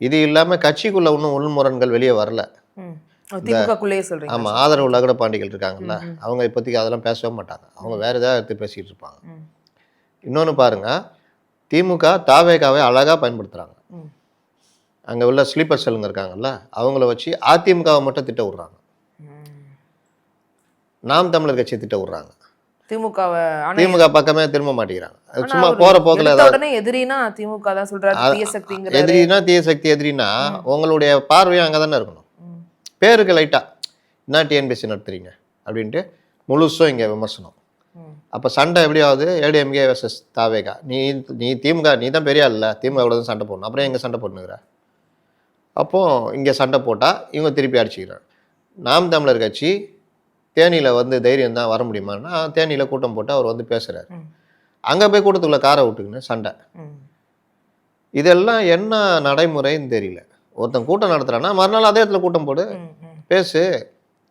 இது இல்லாமல் கட்சிக்குள்ளே இன்னும் உள்முரண்கள் வெளியே வரல. ஆமாம், ஆதரவு லகட பாண்டிகள் இருக்காங்கல்ல, அவங்க இப்போதைக்கு அதெல்லாம் பேசவே மாட்டாங்க, அவங்க வேறு ஏதாவது எடுத்து பேசிக்கிட்டு இருப்பாங்க. இன்னொன்று பாருங்கள், திமுக தாவேகாவை அழகாக பயன்படுத்துகிறாங்க. அங்கே உள்ள ஸ்லீப்பர் செல்லுங்க இருக்காங்கல்ல, அவங்கள வச்சு அதிமுகவை மட்டும் திட்ட விட்றாங்க, நாம் தமிழர் கட்சியை திட்ட விட்றாங்க. திமுக பக்கமே திரும்ப மாட்டேங்கிறாங்க. சும்மா போற போக்கில் எதிரினா திமுக தான் சொல்றாரு, தீய சக்தி எதிரினா உங்களுடைய பார்வையும் அங்கே தானே இருக்கணும். பேருக்கு லைட்டா என்ன டிஎன்பிஎஸ்சி நடத்துறீங்க அப்படின்ட்டு முழுசும் இங்கே விமர்சனம். அப்போ சண்டை எப்படியாவது ஏடிஎம்கே வெர்சஸ் தாவேகா, நீ திமுக நீ தான் பெரிய இல்லை, திமுக தான் சண்டை போடணும், அப்புறம் எங்கே சண்டை போட்டுனுங்கிற. அப்போது இங்கே சண்டை போட்டால் இவங்க திருப்பி அடிச்சுக்கிறாங்க. நாம் தமிழர் கட்சி தேனியில் வந்து தைரியம் தான் வர முடியுமான்னா, தேனியில் கூட்டம் போட்டு அவர் வந்து பேசுகிறார், அங்கே போய் கூட்டத்துக்குள்ளே காரை விட்டுக்குன்னு சண்டை. இதெல்லாம் என்ன நடைமுறைன்னு தெரியல. ஒருத்தன் கூட்டம் நடத்துகிறான்னா மறுநாள் அதே இடத்துல கூட்டம் போடு, பேசு,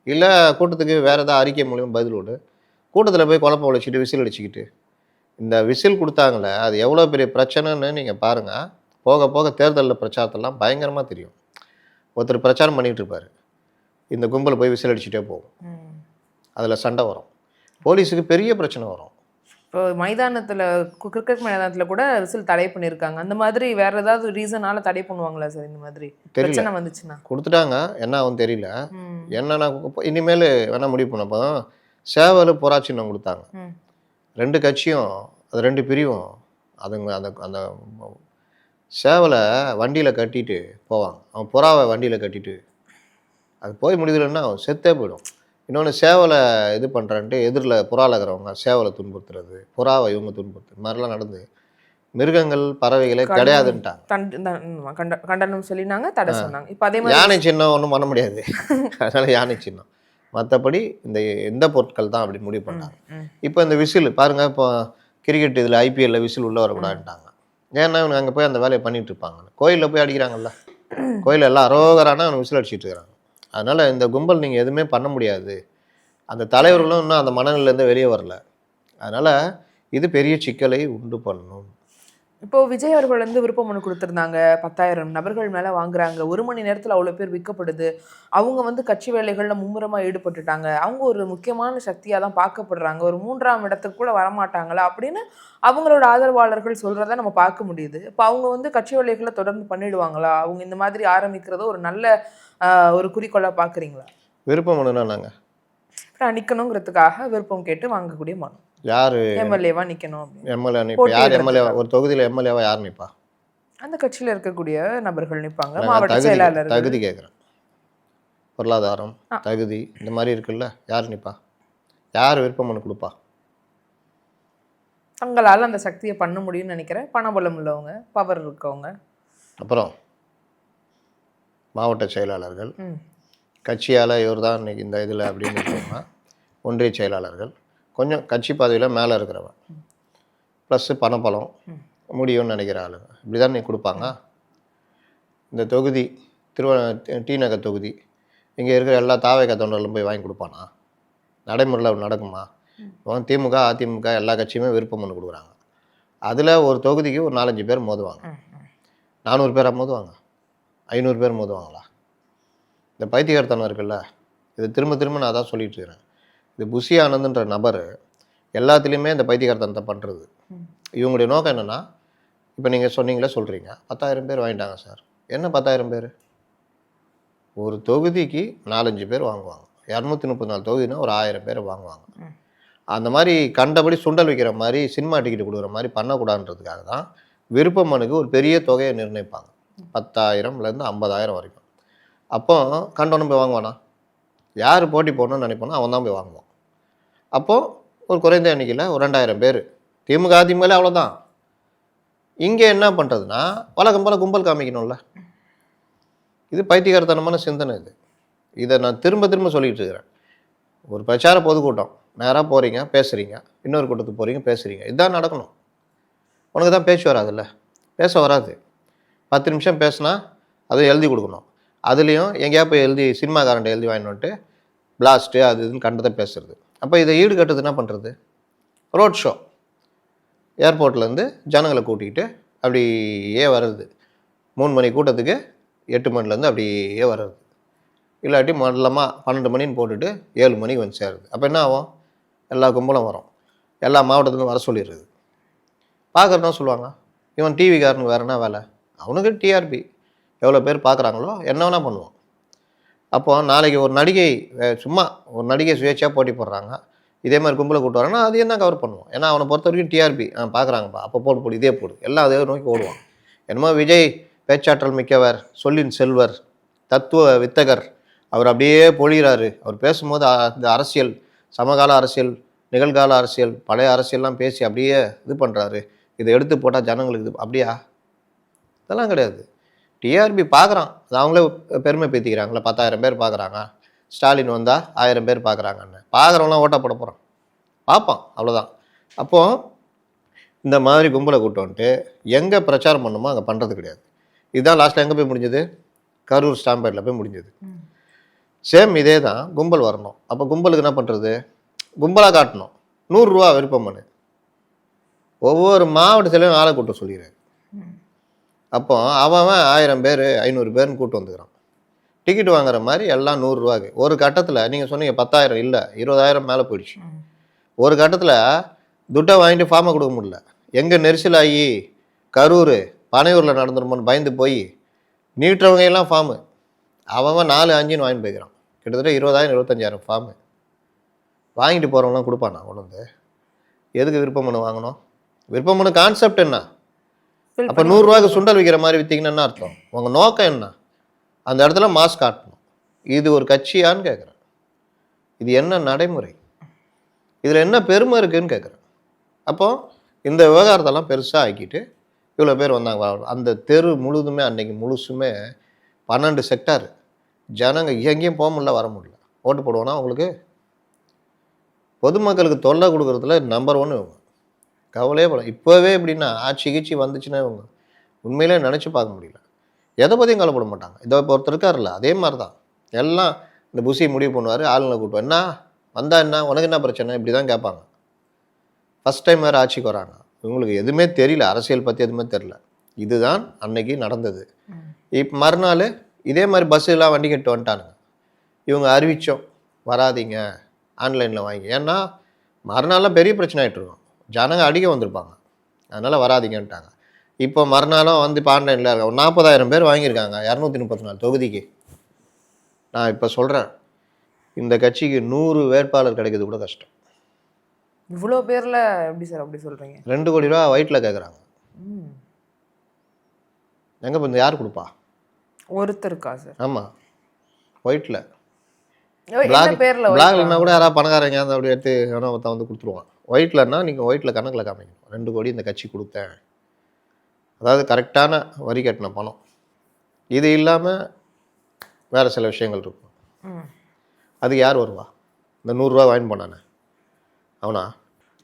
இல்லை கூட்டத்துக்கு வேறு ஏதாவது அறிக்கை மூலியமாக பதில் விடு. கூட்டத்தில் போய் குழப்பம் உழைச்சிட்டு விசில் அடிச்சுக்கிட்டு, இந்த விசில் கொடுத்தாங்களே அது எவ்வளோ பெரிய பிரச்சனைன்னு நீங்கள் பாருங்கள். போக போக தேர்தலில் பிரச்சாரத்தெல்லாம் பயங்கரமாக தெரியும். ஒருத்தர் பிரச்சாரம் பண்ணிகிட்டு இருப்பார், இந்த கும்பல் போய் விசில் அடிச்சுட்டே போகும், அதில் சண்டை வரும், போலீஸுக்கு பெரிய பிரச்சனை வரும். இப்போ மைதானத்தில், கிரிக்கெட் மைதானத்தில் கூட விசில் தடை பண்ணியிருக்காங்க. அந்த மாதிரி வேற ஏதாவது ரீசனால தடை பண்ணுவாங்களா சார்? இந்த மாதிரி பிரச்சனை வந்துச்சுன்னா கொடுத்துட்டாங்க, என்ன ஆகும் தெரியல. என்னன்னா இனிமேல் வேணால் முடிவு பண்ணப்போ சேவல் பொறாச்சின்னம் கொடுத்தாங்க. 2 கட்சியும், அது 2 பிரிவும், அதுங்க அந்த சேவலை வண்டியில் கட்டிட்டு போவாங்க, அவன் புறாவை வண்டியில் கட்டிட்டு அது போய் முடியலன்னா அவன் செத்தே போயிடும். இன்னொன்று சேவலை இது பண்ணுறான்ட்டு எதிரில் புறாவில் இருக்கிறவங்க சேவலை துன்புறுத்துறது, புறாவை இவங்க துன்புறுத்துறது, இது மாதிரிலாம் நடந்து மிருகங்கள் பறவைகளே கிடையாதுன்ட்டாங்க. கண்டனம் சொல்லினாங்க, தடை சொன்னாங்க. இப்போ அதே மாதிரி யானை சின்னம் ஒன்றும் பண்ண முடியாது, அதனால் யானை சின்னம் மற்றபடி இந்த எந்த பொருட்கள் தான் அப்படி முடிவு பண்ணாங்க. ம். இப்போ இந்த விசில் பாருங்க, இப்போ கிரிக்கெட் இதில் ஐபிஎல்ல விசில் உள்ளே வரக்கூடாதுன்ட்டாங்க. ஏன்னா இவங்க அங்கே போய் அந்த வேலையை பண்ணிட்டு இருப்பாங்க. கோயிலில் போய் அடிக்கிறாங்கல்ல, கோயிலில் எல்லாம் அரோகரானா அவனுக்கு விசில் அடிச்சிட்டு இருக்கிறாங்க. அதனால இந்த கும்பல் நீங்கள் எதுவுமே பண்ண முடியாது. அந்த தலைவர்களும் இன்னும் அந்த மனநிலையிலேருந்து வெளியே வரல. அதனால இது பெரிய சிக்கலை உண்டு பண்ணும். இப்போ விஜய் அவர்கள் வந்து விருப்ப மனு கொடுத்திருந்தாங்க. 10,000 நபர்கள் மேல வாங்குறாங்க. 1 மணி நேரத்துல அவ்வளோ பேர் விற்கப்படுது. அவங்க வந்து கட்சி வேலைகள்ல மும்முரமா ஈடுபட்டுட்டாங்க. அவங்க ஒரு முக்கியமான சக்தியா தான் பார்க்கப்படுறாங்க. ஒரு 3ஆம் இடத்துக்கு கூட வரமாட்டாங்களா அப்படின்னு அவங்களோட ஆதரவாளர்கள் சொல்றத நம்ம பார்க்க முடியுது. இப்போ அவங்க வந்து கட்சி வேலைகளை தொடர்ந்து பண்ணிடுவாங்களா? அவங்க இந்த மாதிரி ஆரம்பிக்கிறத ஒரு நல்ல ஒரு குறிக்கோளா பார்க்குறீங்களா? விருப்பம் மனுனா நாங்கள் நிக்கணுங்கிறதுக்காக விருப்பம் கேட்டு வாங்கக்கூடிய மனு. யார் எம்எல்ஏவா நிக்கணும் அப்படின்னு. எம்எல்ஏ இப்போ யார் எம்எல்ஏ போட்டியிடுறதுக்காக. ஒரு தொகுதியில் எம்எல்ஏவா யார் நிற்பா? அந்த கட்சியில இருக்கக்கூடிய நபர்கள் நிப்பாங்க. நான் மாவட்ட தகுதி செயலாளர்கள். தகுதி கேட்குறேன். பொருளாதாரம், ஆ. தகுதி இந்த மாதிரி இருக்குல்ல, யார் நிற்பா? யார் விருப்ப மனு கொடுப்பா? தங்களால அந்த சக்தியை பண்ண முடியும்னு நினைக்கிறேன். பணபலம் உள்ளவங்க, பவர் இருக்கவங்க. அப்புறம் மாவட்ட செயலாளர்கள், ம். கட்சியால் இவர் தான் இன்னைக்கு இந்த இதில் அப்படின்னு இருக்கவங்க, ஒன்றிய செயலாளர்கள், கொஞ்சம் கட்சி பதவியில் மேலே இருக்கிறவன், ப்ளஸ்ஸு பணப்பலம் முடியும்னு நினைக்கிற ஆளுங்க, இப்படி தான் நீ கொடுப்பாங்க. இந்த தொகுதி டி நகர் தொகுதி இங்கே இருக்கிற எல்லா தாவேக தொண்டர்களும் போய் வாங்கி கொடுப்பானா? நடைமுறையில் நடக்குமா? இப்போ திமுக அதிமுக எல்லா கட்சியுமே விருப்பம் மனு கொடுக்குறாங்க. அதில் ஒரு தொகுதிக்கு ஒரு 4-5 பேர் மோதுவாங்க. 400 பேராக மோதுவாங்க? 500 பேர் மோதுவாங்களா? இந்த பைத்தியக்காரத்தனம் இருக்குல்ல, இது திரும்ப திரும்ப நான் தான் சொல்லிட்டு இருக்கிறேன். இது புஷி ஆனந்த்ன்ற நபர் எல்லாத்துலேயுமே இந்த பைத்தியக்காரத்தனத்தை பண்ணுறது. இவங்களுடைய நோக்கம் என்னென்னா, இப்போ நீங்கள் சொன்னீங்களே சொல்கிறீங்க 10,000 பேர் வாங்கிட்டாங்க சார். என்ன 10,000 பேர்? ஒரு தொகுதிக்கு 4-5 பேர் வாங்குவாங்க. 234 தொகுதினா ஒரு 1000 பேர் வாங்குவாங்க. அந்த மாதிரி கண்டபடி சுண்டல் வைக்கிற மாதிரி சினிமா டிக்கெட் கொடுக்குற மாதிரி பண்ணக்கூடாதுன்றதுக்காக தான் விருப்ப மனுக்கு ஒரு பெரிய தொகையை நிர்ணயிப்பாங்க. 10,000லேருந்து 50,000 வரைக்கும். அப்போ கண்டவனும் போய் வாங்குவானா? யார் போட்டி போடணும்னு நினைப்பானோ அவன் தான் போய் வாங்குவான். அப்போது ஒரு குறைந்த எண்ணிக்கையில் ஒரு 2,000 பேர் திமுக அதிமுக அவ்வளோதான். இங்கே என்ன பண்ணுறதுன்னா வழக்கம் போல் கும்பல் காமிக்கணும்ல. இது பைத்தியகாரத்தனமான சிந்தனை. இதை நான் திரும்ப திரும்ப சொல்லிகிட்டு இருக்கிறேன். ஒரு பிரச்சார பொதுக்கூட்டம் நேராக போகிறீங்க, பேசுகிறீங்க, இன்னொரு கூட்டத்துக்கு போகிறீங்க, பேசுகிறீங்க, இதுதான் நடக்கணும். உனக்கு தான் பேச்சு வராதுல்ல, பேச வராது. 10 நிமிஷம் பேசுனா அதுவும் எழுதி கொடுக்கணும். அதுலேயும் எங்கேயா போய் எழுதி சினிமாக்காரன்ட்ட எழுதி வாங்கிட்டு வந்துட்டு பிளாஸ்ட்டு அது இதுன்னு கண்டதை பேசுறது. அப்போ இதை ஈடுகட்டுறது என்ன பண்ணுறது? Road show. ஏர்போர்ட்லேருந்து ஜனங்களை கூட்டிகிட்டு அப்படியே வர்றது. 3 மணி கூட்டத்துக்கு 8 மணிலேருந்து அப்படியே வர்றது. இல்லாட்டி மொல்லமாக 12 மணின்னு போட்டுட்டு 7 மணிக்கு வந்து சேருது. அப்போ என்ன ஆகும்? எல்லா கும்பலும் வரும். எல்லா மாவட்டத்துலேருந்து வர சொல்லிடுறது. பார்க்குறதுனா சொல்லுவாங்க, இவன் டிவிக்காரனுக்கு வேறு என்ன வேலை? அவனுக்கு டிஆர்பி எவ்வளோ பேர் பார்க்குறாங்களோ என்ன வேணால் பண்ணுவான். அப்போது நாளைக்கு ஒரு நடிகை சும்மா ஒரு நடிகை சுயேட்சையாக போட்டி போடுறாங்க, இதே மாதிரி கும்பலை கூட்டு வராங்கன்னா அதையும் தான் கவர் பண்ணுவான். ஏன்னா அவனை பொறுத்த வரைக்கும் டிஆர்பி பார்க்குறாங்கப்பா, அப்போ போடு இதே போடு, எல்லாம் அதே நோக்கி ஓடுவான். என்னமோ விஜய் பேச்சாற்றல் மிக்கவர், சொல்லின் செல்வர், தத்துவ வித்தகர், அவர் அப்படியே பொழிகிறாரு. அவர் பேசும்போது இந்த அரசியல், சமகால அரசியல், நிகழ்கால அரசியல், பழைய அரசியல்லாம் பேசி அப்படியே இது பண்ணுறாரு. இதை எடுத்து போட்டால் ஜனங்களுக்கு இது அப்படியா? இதெல்லாம் கிடையாது. டிஆர்பி பார்க்குறான், அது அவங்களே பெருமை பேத்திக்கிறாங்களே. 10,000 பேர் பார்க்குறாங்க, ஸ்டாலின் வந்தால் 1000 பேர் பார்க்குறாங்கன்னு. பார்க்குறவங்களாம் ஓட்ட போட போகிறான், பார்ப்பான், அவ்வளோதான். அப்போது இந்த மாதிரி கும்பலை கூட்டு வந்துட்டு எங்கே பிரச்சாரம் பண்ணுமோ அங்கே பண்ணுறது கிடையாது. இதுதான் லாஸ்ட்டில் எங்கே போய் முடிஞ்சது? கரூர் ஸ்டாம்பேட்டில் போய் முடிஞ்சது. சேம் இதே தான். கும்பல் வரணும். அப்போ கும்பலுக்கு என்ன பண்ணுறது? கும்பலாக காட்டணும். 100 ரூபா விருப்பம் மனு ஒவ்வொரு மாவட்டத்திலையும் ஆளை கூட்ட சொல்லிடுறாரு. அப்போ அவன் 1000 பேர் 500 பேர்னு கூட்டு வந்துக்கிறான். டிக்கெட் வாங்குற மாதிரி எல்லாம் 100 ரூபாய்க்கு. ஒரு கட்டத்தில் நீங்கள் சொன்னீங்க 10,000 இல்லை 20,000 மேலே போயிடுச்சு. ஒரு கட்டத்தில் துட்டை வாங்கிட்டு ஃபார்மை கொடுக்க முடியல. எங்கே நெரிசலாகி கரூர் பனையூரில் நடந்துருமோன்னு பயந்து போய் நீட்டுறவங்க எல்லாம் ஃபார்மு அவன் 4-5ன்னு வாங்கிட்டு போய்க்கிறான். கிட்டத்தட்ட 20,000 25,000 ஃபார்மு வாங்கிட்டு போகிறவங்களாம் கொடுப்பானா கொண்டு வந்து? எதுக்கு விருப்பம் மனு வாங்கணும்? விருப்பம் மனு கான்செப்ட் என்ன? அப்போ 100 ரூபாய்க்கு சுண்டல் விற்கிற மாதிரி விற்றீங்கன்னா என்ன அர்த்தம்? உங்கள் நோக்கம் என்ன? அந்த இடத்துல மாஸ் காட்டணும். இது ஒரு கட்சியான்னு கேட்குறேன். இது என்ன நடைமுறை? இதில் என்ன பெருமை இருக்குதுன்னு கேட்குறேன். அப்போது இந்த விவகாரத்தெல்லாம் பெருசாக ஆக்கிட்டு இவ்வளோ பேர் வந்தாங்க. அந்த தெரு முழுதுமே அன்றைக்கி முழுசுமே 12 செக்டார் ஜனங்க எங்கேயும் போக முடியல, வர முடியல. ஓட்டு போடுவானா உங்களுக்கு? பொதுமக்களுக்கு தொல்லை கொடுக்குறதுல நம்பர் 1 இவங்க. கவலையே பட இப்போவே எப்படின்னா ஆட்சி கீட்சி வந்துச்சுன்னா இவங்க உண்மையிலே நினச்சி பார்க்க முடியல. எதை பற்றியும் கவலைப்பட மாட்டாங்க. இதை இப்போ ஒருத்தர் இருக்காருல்ல அதே மாதிரி தான். எல்லாம் இந்த புசி முடிவு பண்ணுவார், ஆளுங்களை கூட்டுவார். என்ன வந்தா என்ன, உனக்கு என்ன பிரச்சனை, இப்படி தான் கேட்பாங்க. ஃபஸ்ட் டைம் வேறு ஆட்சிக்கு வராங்க. இவங்களுக்கு எதுவுமே தெரியல, அரசியல் பற்றி எதுவுமே தெரியல. இதுதான் அன்னைக்கு நடந்தது. இப்போ மறுநாள் இதே மாதிரி பஸ்ஸெல்லாம் வண்டி கட்டு வந்துட்டானுங்க. இவங்க அறிவித்தோம் வராதிங்க, ஆன்லைனில் வாங்கி. ஏன்னா மறுநாள்லாம் பெரிய பிரச்சனை ஆகிட்டு இருக்கும், ஜனங்க அடிக்க வந்திருப்பாங்க, அதனால் வராதிங்கன்ட்டாங்க. இப்போ மறுநாளும் வந்து இப்போ ஆன்லைனில் இருக்க 40,000 பேர் வாங்கியிருக்காங்க 234 தொகுதிக்கு. நான் இப்போ சொல்கிறேன், இந்த கட்சிக்கு 100 வேட்பாளர் கிடைக்கிறது கூட கஷ்டம். இவ்வளோ பேர்ல எப்படி சார் அப்படி சொல்றீங்க? 2 கோடி ரூபா வயிற்றில் கேட்குறாங்க. எங்கே இப்போ யார் கொடுப்பா? ஒருத்தருக்கா சார்? ஆமாம், ஒயிட்டில். என்ன பேர்ல பிளாக்லன்னா கூட யாராவது பணக்காரங்க அந்த அப்படி எடுத்து எவனோ ஒருத்தன் வந்து கொடுத்துருவான். ஒயிட்லன்னா நீங்கள் ஒயிட்டில் கணக்கில் காமிக்கணும், 2 கோடி இந்த கட்சி கொடுத்தேன், அதாவது கரெக்டான வரி கட்டின பணம். இது இல்லாமல் வேறு சில விஷயங்கள் இருக்கும். அதுக்கு யார் வருவா? இந்த 100 ரூபா வாங்கி போனானே அவனா?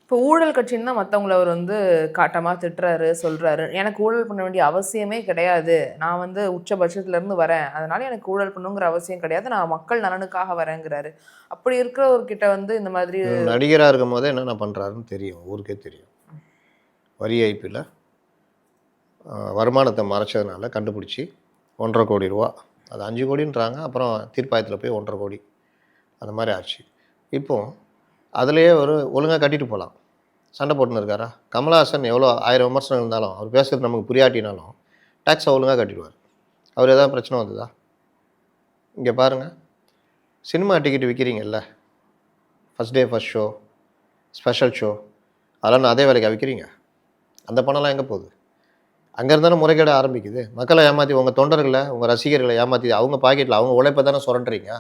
இப்போ ஊழல் கட்சின்னு தான் மற்றவங்களை அவர் வந்து காட்டமாக திட்டுறாரு, சொல்கிறாரு. எனக்கு ஊழல் பண்ண வேண்டிய அவசியமே கிடையாது, நான் வந்து உச்சபட்சத்துலேருந்து வரேன், அதனால எனக்கு ஊழல் பண்ணுங்கிற அவசியம் கிடையாது, நான் மக்கள் நலனுக்காக வரேங்கிறாரு. அப்படி இருக்கிறவர்கிட்ட வந்து இந்த மாதிரி நடிகராக இருக்கும் போதே என்னென்ன பண்ணுறாருன்னு தெரியும், ஊருக்கே தெரியும். வரி ஐப்பில் வருமானத்தை மறைச்சதுனால கண்டுபிடிச்சி 1.5 கோடி ரூபா, அது 5 கோடின்றாங்க, அப்புறம் தீர்ப்பாயத்தில் போய் 1.5 கோடி அந்த மாதிரி ஆச்சு. இப்போது அதுலேயே ஒரு ஒழுங்காக கட்டிட்டு போகலாம், சண்டை போட்டுன்னு இருக்காரா? கமலஹாசன் எவ்வளோ 1000 விமர்சனம் இருந்தாலும் அவர் பேசுகிறது நமக்கு புரியாட்டினாலும் டேக்ஸை ஒழுங்காக கட்டிடுவார். அவர் எதாவது பிரச்சனை வந்ததா? இங்கே பாருங்கள், சினிமா டிக்கெட் விற்கிறீங்கல்ல, first day first show, special show, அதெல்லாம் அதே வேலைக்கு விற்கிறீங்க. அந்த பணம்லாம் எங்கே போகுது? அங்கே இருந்தாலும் முறைகேட ஆரம்பிக்குது. மக்களை ஏமாற்றி, உங்கள் தொண்டர்களை, உங்கள் ரசிகர்களை ஏமாற்றி அவங்க பாக்கெட்டில் அவங்க உழைப்பை தானே சுரண்டுறீங்க.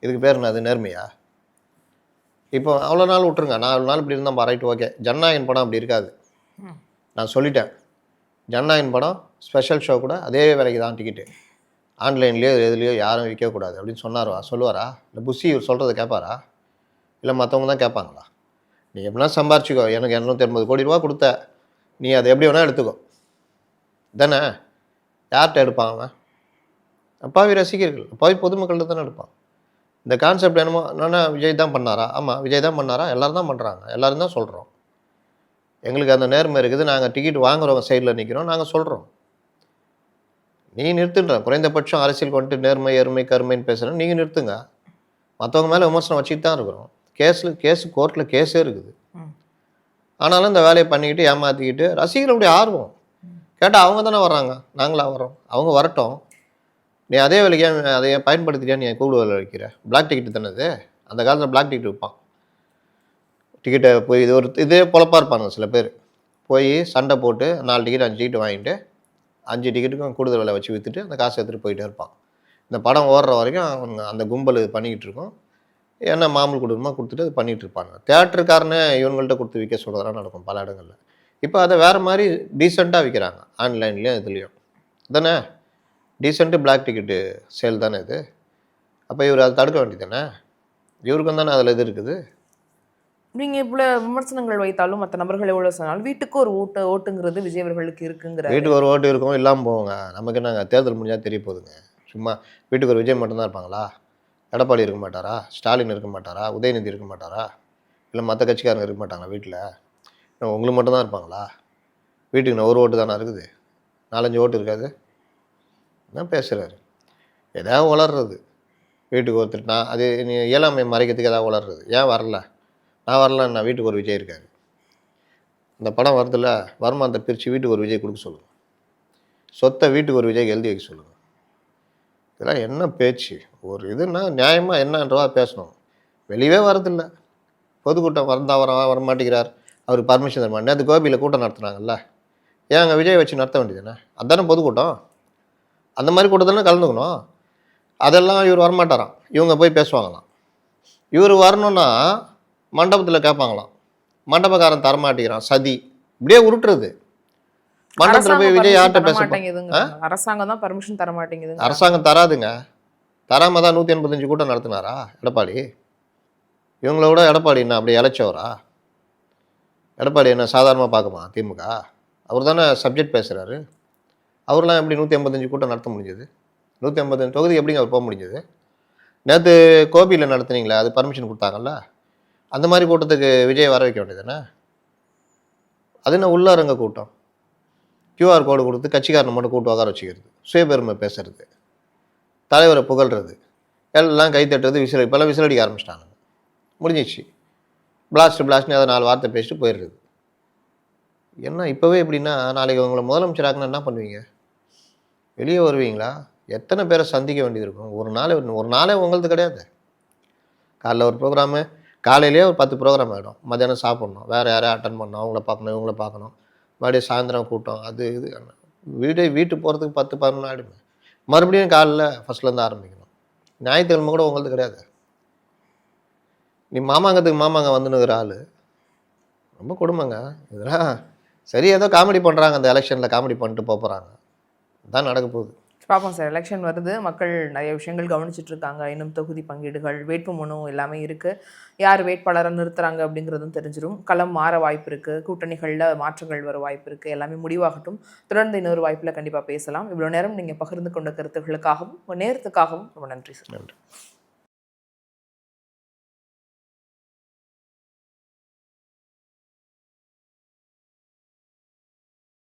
இதுக்கு பேர் என்ன, அது நேர்மையா? இப்போ அவ்வளோ நாள் விட்டுருங்க, 4 நாள் இப்படி இருந்தால் ரைட், ஓகே. ஜனநாயகன் படம் அப்படி இருக்காது, நான் சொல்லிட்டேன். ஜனநாயகன் படம் ஸ்பெஷல் ஷோ கூட அதே வேலைக்கு தான் டிக்கெட்டு, ஆன்லைன்லேயோ எதுலேயோ யாரும் விற்கக்கூடாது அப்படின்னு சொன்னாரா, சொல்லுவாரா? இல்லை புஷி இவர் சொல்கிறத கேட்பாரா? இல்லை மற்றவங்க தான் கேட்பாங்களா? நீ எப்படின்னா சம்பாரிச்சிக்கோ, எனக்கு 280 கோடி ரூபா கொடுத்த, நீ அதை எப்படி வேணால் எடுத்துக்கோ தானே. யார்கிட்ட எடுப்பான் அவன்? அப்பாவி ரசிகர்கள், அப்பாவி பொதுமக்கள்கிட்ட தானே எடுப்பான். இந்த கான்செப்ட் என்னமோ என்னென்னா விஜய் தான் பண்ணாரா? ஆமாம், விஜய் தான் பண்ணாரா? எல்லோரும் தான் பண்ணுறாங்க, எல்லோரும் தான் சொல்கிறோம். எங்களுக்கு அந்த நேர்மை இருக்குது, நாங்கள் டிக்கெட் வாங்குறவங்க சைடில் நிற்கிறோம், நாங்கள் சொல்கிறோம். நீ நிறுத்துன்ற, குறைந்தபட்சம் அரசியல் வந்துட்டு நேர்மை எருமை கருமைன்னு பேசுகிறேன், நீங்கள் நிறுத்துங்க. மற்றவங்க மேலே விமர்சனம் வச்சுட்டு தான் இருக்கிறோம். கேஸு கோர்ட்டில் கேஸே இருக்குது. ஆனாலும் இந்த வேலையை பண்ணிக்கிட்டு ஏமாற்றிக்கிட்டு ரசிகர்களுடைய ஆர்வம் கேட்டால் அவங்க தானே வர்றாங்க, நாங்களா வரோம், அவங்க வரட்டும். நீ அதே வேலைக்கு அதை பயன்படுத்திட்டியா? நீ கூடுதல் வேலை வைக்கிற பிளாக் டிக்கெட்டு தானே அது. அந்த காலத்தில் பிளாக் டிக்கெட் விற்பான். டிக்கெட்டை போய் இது ஒரு இதே பொழப்பாக இருப்பாங்க சில பேர், போய் சண்டை போட்டு 4 டிக்கெட் 5 டிக்கெட் வாங்கிட்டு 5 டிக்கெட்டுக்கும் கூடுதல் விலை வச்சு விற்றுட்டு அந்த காசை எடுத்துகிட்டு போயிட்டே இருப்பான். இந்த படம் ஓடுற வரைக்கும் அவங்க அந்த கும்பல் பண்ணிக்கிட்டு இருக்கோம், என்ன மாமூல் கொடுக்குமா கொடுத்துட்டு அது பண்ணிகிட்டு இருப்பாங்க. தேட்டருக்காரனே இவங்கள்ட்ட கொடுத்து விற்க சொல்கிறதெல்லாம் நடக்கும் பல இடங்களில். இப்போ அதை வேறு மாதிரி டீசெண்டாக விற்கிறாங்க, ஆன்லைன்லேயும் இதுலேயும் தானே. டீசெண்ட்டு பிளாக் டிக்கெட்டு சேல் தானே இது. அப்போ இவர் அதை தடுக்க வேண்டியது தானே, இவருக்கும் தானே அதில் இது இருக்குது. நீங்கள் இவ்வளோ விமர்சனங்கள் வைத்தாலும் மற்ற நபர்கள் எவ்வளோ சொன்னாலும் வீட்டுக்கு ஒரு ஓட்டுங்கிறது விஜய் அவர்களுக்கு இருக்குங்கிற. வீட்டுக்கு ஒரு ஓட்டு இருக்கும், இல்லாமல் போவோங்க. நமக்கு என்னங்க, தேர்தல் முடிஞ்சால் தெரிய போகுதுங்க. சும்மா வீட்டுக்கு ஒரு விஜய் மட்டும்தான் இருப்பாங்களா? எடப்பாடி இருக்க மாட்டாரா? ஸ்டாலின் இருக்க மாட்டாரா? உதயநிதி இருக்க மாட்டாரா? இல்லை மற்ற கட்சிக்காரங்க இருக்க மாட்டாங்களா வீட்டில்? உங்களுக்கு மட்டும்தான் இருப்பாங்களா? வீட்டுக்கு நான் ஒரு ஓட்டு தானே இருக்குது, 4-5 ஓட்டு இருக்காது. என்ன பேசுகிறாரு? எதாவது வளர்றது வீட்டுக்கு ஒருத்தர். நான் அது நீ இயலாமை மறைக்கிறதுக்கு எதாவது வளர்றது. ஏன் வரல? நான் வரலன்னா வீட்டுக்கு ஒரு விஜய் இருக்காரு. இந்த படம் வரதில்ல, வருமானத்தை பிரித்து வீட்டுக்கு ஒரு விஜய் கொடுக்க சொல்லுங்கள், சொத்தை வீட்டுக்கு ஒரு விஜய்க்கு எழுதி வைக்க சொல்லுங்கள். இதெல்லாம் என்ன பேச்சு? ஒரு இதுன்னா நியாயமாக என்னன்றவா பேசணும். வெளியவே வரதில்லை. பொதுக்கூட்டம் வந்தால் வரமாட்டேங்கிறார், அவருக்கு பர்மிஷன் தர மாட்டேன். அது கோபியில் கூட்டம் நடத்துனாங்கல்ல, ஏன் அங்கே விஜய் வச்சு நடத்த வேண்டியதுதானே? அதுதானே பொதுக்கூட்டம். அந்த மாதிரி கூட்டத்தானே கலந்துக்கணும். அதெல்லாம் இவர் வரமாட்டாராம், இவங்க போய் பேசுவாங்களாம். இவர் வரணுன்னா மண்டபத்தில் கேட்பாங்களாம், மண்டபக்காரன் தரமாட்டேங்கிறான், சதி, இப்படியே உருட்டுறது. மண்டபத்தில் போய் விஜய் யார்கிட்ட பேச? அரசாங்கம் தான் பர்மிஷன் தர மாட்டேங்குது. அரசாங்கம் தராதுங்க, தராமல் தான் 185 கூட்டம் நடத்தினாரா எடப்பாடி? இவங்கள விட எடப்பாடி என்ன அப்படி இளைச்சவரா? எடப்பாடி என்ன சாதாரணமாக பார்க்குமா திமுக? அவர் தானே சப்ஜெக்ட் பேசுகிறாரு. அவர்லாம் எப்படி 185 கூட்டம் நடத்த முடிஞ்சது? 185 தொகுதி எப்படிங்க அவர் போக முடிஞ்சது? நேற்று கோபியில் நடத்துனீங்களே, அது பர்மிஷன் கொடுத்தாங்கல்ல, அந்த மாதிரி கூட்டத்துக்கு விஜய் வர வைக்க வேண்டியதுதானே? அது என்ன உள்ளரங்க கூட்டம்? கியூஆர் கோடு கொடுத்து கட்சிக்காரனை மட்டும் கூட்டு உட்கார வச்சுக்கிறது, சுயபெருமை பேசுறது, தலைவரை புகழ்றது, எல்லாம் கை தட்டுறது, இப்போல்லாம் விசிலடிக்க ஆரம்பிச்சிட்டாங்க. முடிஞ்சிச்சு. பிளாஸ்ட்னு அதை 4 வார்த்தை பேசிட்டு போயிடுறது. என்ன இப்போவே எப்படின்னா, நாளைக்கு உங்களை முதலமைச்சராக்குன்னா என்ன பண்ணுவீங்க? வெளியே வருவீங்களா? எத்தனை பேரை சந்திக்க வேண்டியது இருக்கும்? ஒரு நாளே உங்களது கிடையாது. காலைல ஒரு ப்ரோக்ராமு, காலையிலேயே ஒரு 10 ப்ரோக்ராம் ஆகிடும். மத்தியானம் சாப்பிட்ணும், வேறு யாரையும் அட்டன் பண்ணணும், அவங்கள பார்க்கணும், இவங்கள பார்க்கணும், மறுபடியும் சாயந்தரம் கூட்டம், அது இது. வீட்டுக்கு போகிறதுக்கு 10-11 ஆகிடுமே. மறுபடியும் காலைல ஃபஸ்ட்லேருந்து ஆரம்பிக்கணும். ஞாயிற்றுக்கிழமை கூட உங்களது கிடையாது. நீ மாமாங்க வந்துனுங்கிற ஆள் ரொம்ப கொடுமைங்க இதெல்லாம். சரி, ஏதோ காமெடி பண்ணுறாங்க, அந்த எலெக்ஷனில் காமெடி பண்ணிட்டு போகிறாங்க, தான் நடக்க போகுது. பார்ப்போம் சார். எலெக்ஷன் வருது, மக்கள் நிறைய விஷயங்கள் கவனிச்சிட்டு இருக்காங்க. இன்னும் தொகுதி பங்கீடுகள், வேட்புமனு எல்லாமே இருக்குது. யார் வேட்பாளரை நிறுத்துறாங்க அப்படிங்கிறதும் தெரிஞ்சிடும். களம் மாற வாய்ப்பு இருக்குது, கூட்டணிகளில் மாற்றங்கள் வர வாய்ப்பு இருக்குது. எல்லாமே முடிவாகட்டும். தொடர்ந்து இன்னொரு வாய்ப்பில் கண்டிப்பாக பேசலாம். இவ்வளோ நேரம் நீங்கள் பகிர்ந்து கொண்ட கருத்துக்களுக்காகவும் நேரத்துக்காகவும் ரொம்ப நன்றி சார். நன்றி.